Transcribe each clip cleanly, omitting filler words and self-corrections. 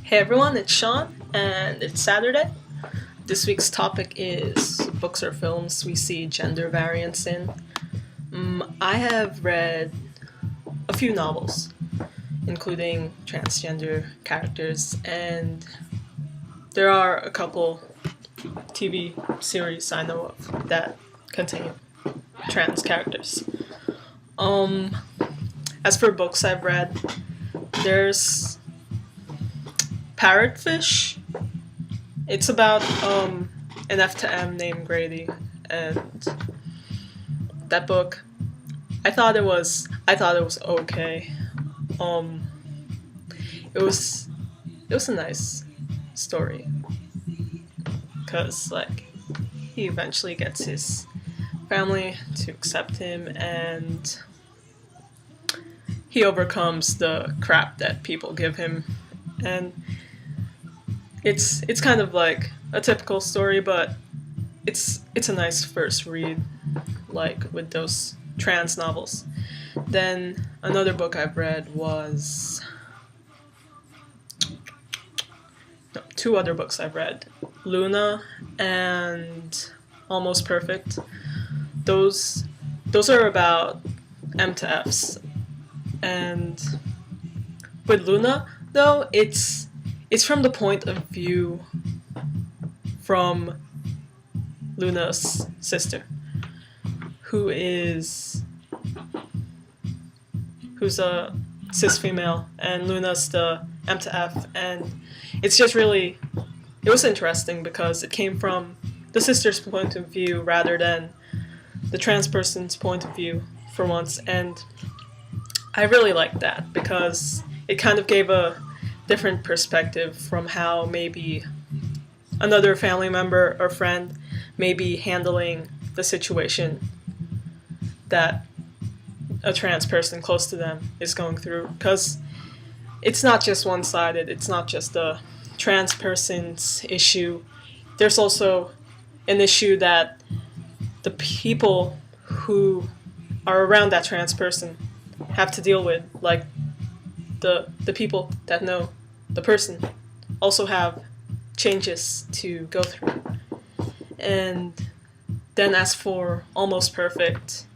Hey everyone, it's Sean, and it's Saturday. This week's topic is books or films we see gender variance in. I have read a few novels, including transgender characters, and there are a couple TV series I know of that contain trans characters. As for books I've read, there's Parrotfish. It's about an F to M named Grady, and that book, I thought it was okay. It was a nice story, cause he eventually gets his family to accept him, and he overcomes the crap that people give him, and it's kind of like a typical story, but it's a nice first read, like with those trans novels. Then another book I've read was two other books I've read, Luna and Almost Perfect. Those are about M to Fs, and with Luna though, it's from the point of view from Luna's sister, who's a cis female, and Luna's the M to F, and it's just really, it was interesting because it came from the sister's point of view rather than the trans person's point of view for once, and I really liked that because it kind of gave a different perspective from how maybe another family member or friend may be handling the situation that a trans person close to them is going through. Because it's not just one-sided, it's not just the trans person's issue. There's also an issue that the people who are around that trans person have to deal with, like the people that know the person also have changes to go through. And then as for Almost Perfect,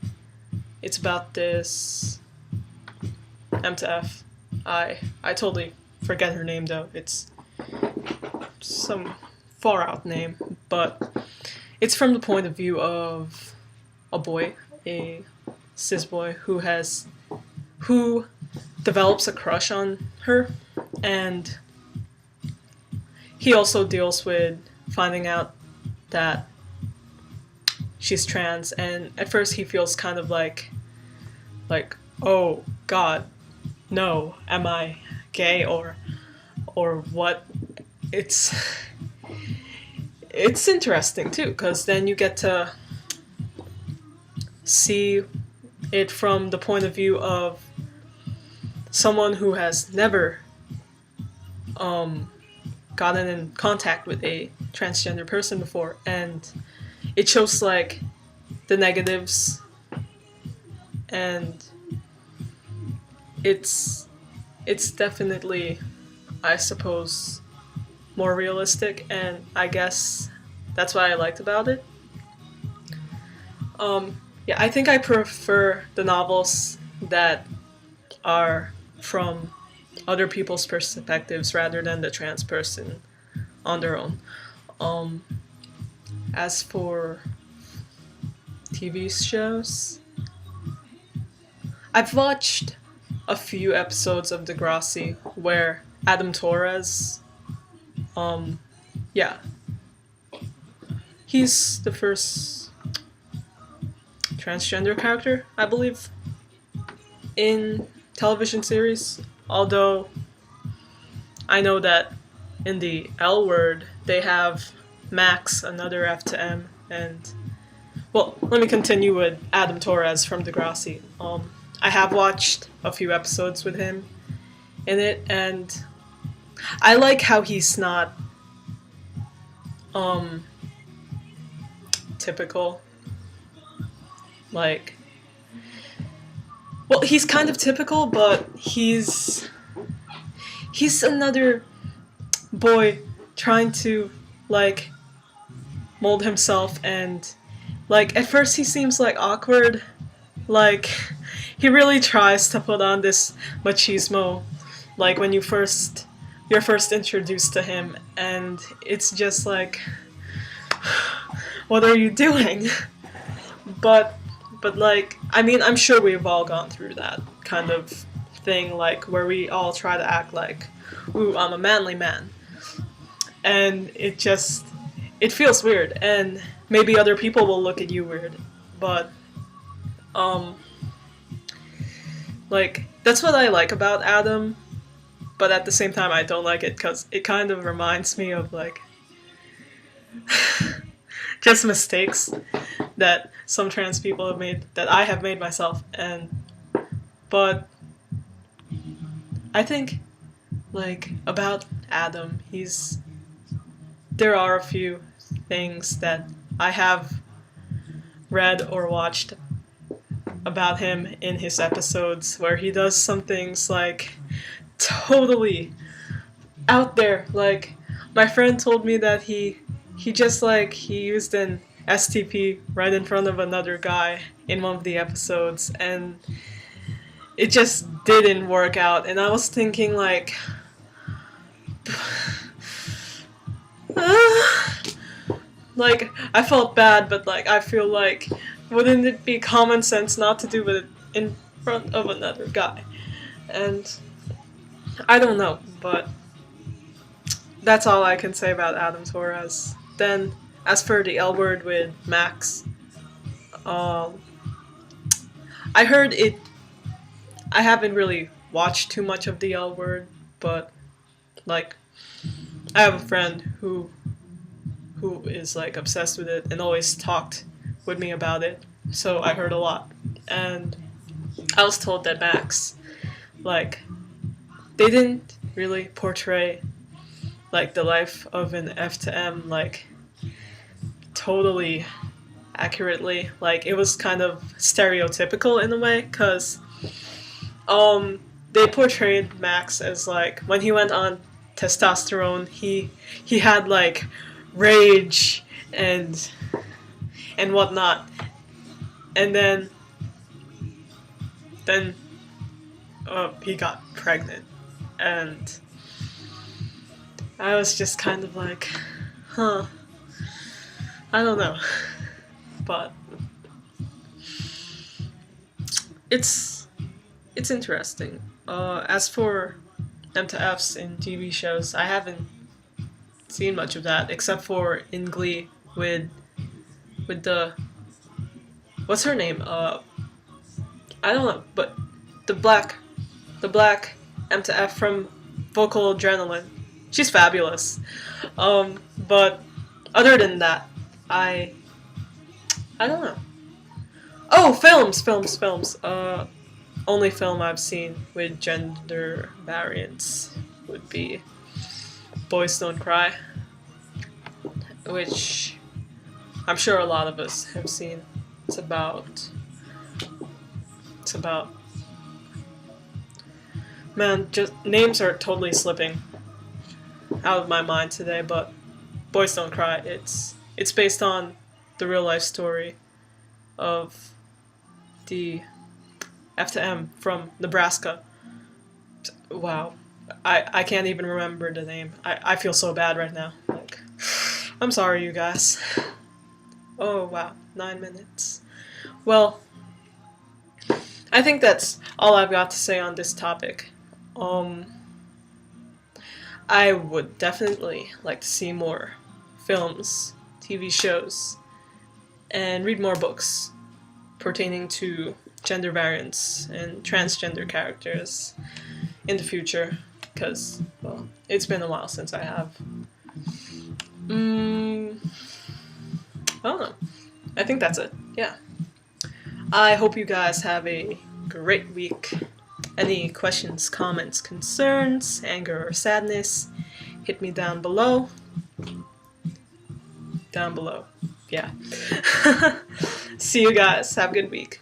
it's about this M to F. I totally forget her name though. It's some far out name, but it's from the point of view of a boy, a cis boy who develops a crush on her, and he also deals with finding out that she's trans, and at first he feels kind of like oh god, no, am I gay or what? It's interesting too, because then you get to see it from the point of view of someone who has never gotten in contact with a transgender person before, and it shows like the negatives, and it's definitely, I suppose, more realistic, and I guess that's what I liked about it. Yeah, I think I prefer the novels that are from other people's perspectives rather than the trans person on their own. As for TV shows, I've watched a few episodes of Degrassi where Adam Torres, yeah, he's the first transgender character, I believe, in television series, although I know that in the L Word they have Max, another F to M, and well, let me continue with Adam Torres from Degrassi. I have watched a few episodes with him in it, and I like how he's not typical, like, well, he's kind of typical, but he's another boy trying to, like, mold himself, and, like, at first he seems, like, awkward. Like, he really tries to put on this machismo, like, when you're first introduced to him, and it's just like, what are you doing? But like, I mean, I'm sure we've all gone through that kind of thing, like, where we all try to act like, ooh, I'm a manly man. And it feels weird, and maybe other people will look at you weird, but, like, that's what I like about Adam, but at the same time I don't like it, because it kind of reminds me of, like, just mistakes that some trans people have made, that I have made myself, but I think, like, about Adam, there are a few things that I have read or watched about him in his episodes where he does some things, like, totally out there. Like, my friend told me that he used an STP right in front of another guy in one of the episodes, and it just didn't work out, and I was thinking, like, like, I felt bad, but, like, I feel like, wouldn't it be common sense not to do it in front of another guy? And I don't know, but that's all I can say about Adam Torres. Then, as for the L word with Max, I heard it. I haven't really watched too much of the L word, but, like, I have a friend who is, like, obsessed with it and always talked with me about it, so I heard a lot. And I was told that Max, like, they didn't really portray, like, the life of an F to M, like, totally accurately. Like, it was kind of stereotypical in a way, because they portrayed Max as, like, when he went on testosterone, he had, like, rage and whatnot, and then he got pregnant, and I was just kind of like, I don't know, but it's interesting. As for M to Fs in TV shows, I haven't seen much of that, except for in Glee with the, what's her name? I don't know, but the black M to F from Vocal Adrenaline. She's fabulous. But other than that, I don't know. Oh, films. Only film I've seen with gender variance would be Boys Don't Cry, which I'm sure a lot of us have seen. It's about man, just names are totally slipping out of my mind today, but Boys Don't Cry, it's based on the real life story of the F to M from Nebraska. Wow. I can't even remember the name. I feel so bad right now. Like, I'm sorry, you guys. Oh, wow. 9 minutes. Well, I think that's all I've got to say on this topic. I would definitely like to see more films, TV shows, and read more books pertaining to gender variance and transgender characters in the future, because, well, it's been a while since I have. I don't know. I think that's it. Yeah. I hope you guys have a great week. Any questions, comments, concerns, anger, or sadness, hit me down below. Down below. Yeah. See you guys. Have a good week.